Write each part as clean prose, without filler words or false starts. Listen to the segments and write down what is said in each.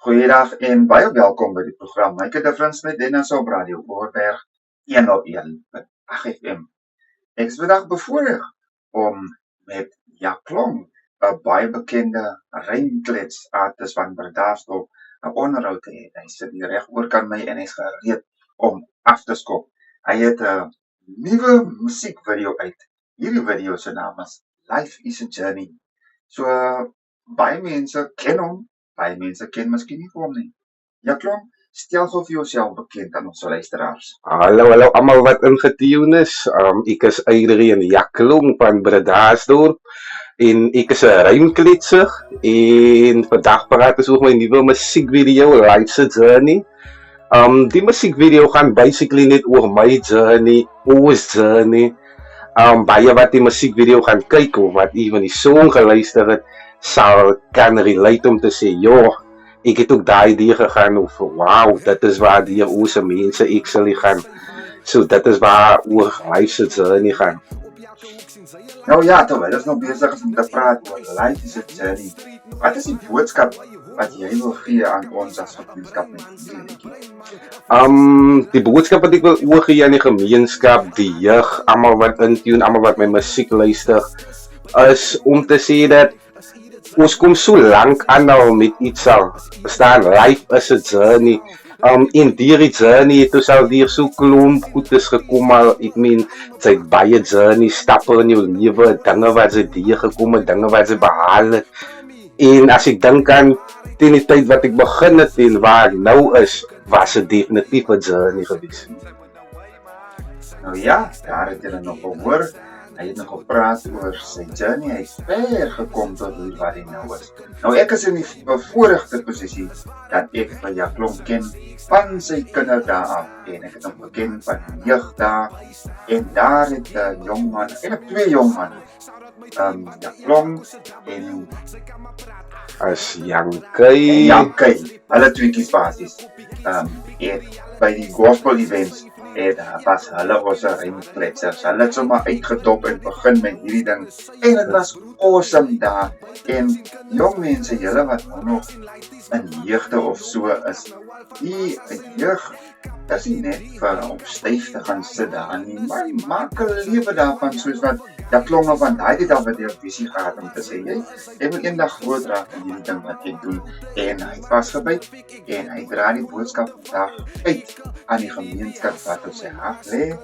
Goeiedag en baie welkom by die program Make a Difference met Dennis op Radio Oorberg 101.8 FM. Ek is vandag bevoorreg om met Jack Klong, 'n baie bekende rymkletsartis van Bredasdorp, 'n onderhoud te hê. Hy sit hier reg oorkant my en hy's gereed om af te skop. Hy het 'n nuwe musiekvideo uit. Hierdie video se naam is Life is a Journey. So baie mense ken hom. Baie mense ken miskien nie hom nie. Ja, Klong, stel gou vir jouself bekend aan ons luisteraars. Hallo almal wat ingetune is. Ek is Adrian Jack Klong van Bredasdorp en ek is 'n rymkletser en vandag praat ons oor my nuwe musiekvideo Life's a Journey. Die musiekvideo gaan basically net oor my journey, ons journey. Baie wat die musiekvideo gaan kyk of wat even die song geluister het, kan relate om te sê, joh, ek het ook daai idee gegaan of wow, dit is waar die ouse mense actually gaan. So dit is waar oor Life's a Journey gaan. Nou ja, terwyl ons nog besig is om te praat oor Life is a Journey, wat is die boodskap wat jy wil gee aan ons as gemeenskap met hierdie liedjie? Die boodskap wat ek wil oorgee aan die gemeenskap, die jeug, almal wat intune, almal wat my musiek luister, is om te sê dat ons kom so lank aan nou met iets al bestaan. Life is a journey. In die journey het ons al hier so klomp goed is gekom al, ek meen, sy baie journey, stappe in jou lewe, dinge wat sy die gekom het, dinge wat sy behaal het. En as ek dink aan teen die tyd wat ek begin het en waar ek nou is, was dit definitief 'n journey gewees. Nou ja, daar het julle nog gehoor. Hy het nog gepraat oor sy journey. Hy het ver gekom tot hier waar hy nou is. Nou ek is in die bevoorregte posisie dat ek van Jack Klong ken van sy kinderdae af. En ek het hom geken van jeugdae. En daar het 'n jong man, eintlik twee jong manne, Jack Klong en As Jankei. Hulle tweeetjies basies. En by die gospel events was hulle ons rymkletsers. Hulle het sommer uitgetop en begin met hierdie ding. En dit was awesome daar. En jong mense, julle wat nou nog in jeugte of so is, die jeug is nie net vir om styf te gaan sit daar nie, maar maak 'n lewe daarvan, soos wat Jack Klong van daai dag wat jy 'n visie gehad om te sê, jy moet eendag groot raak in hierdie ding wat jy doen. En hy het vasgebyt en hy dra die boodskap vandag uit aan die gemeenskap wat op sy hart lê,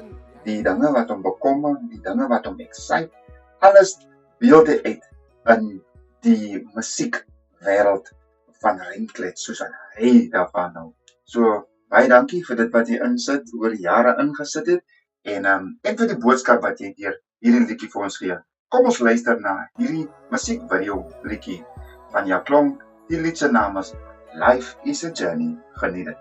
die dinge wat hom bekommer, die dinge wat hom excite, alles beeld hy uit in die musiekwêreld van rymklets, soos hy daarvan nou. So, baie dankie vir dit wat jy insit, oor die jare ingesit het, en vir die boodskap wat jy deur hierdie liedjie vir ons gee. Kom ons luister na hierdie musiekvideo liedjie van Jack Klong. Die lied se naam is Life is a Journey. Geniet dit.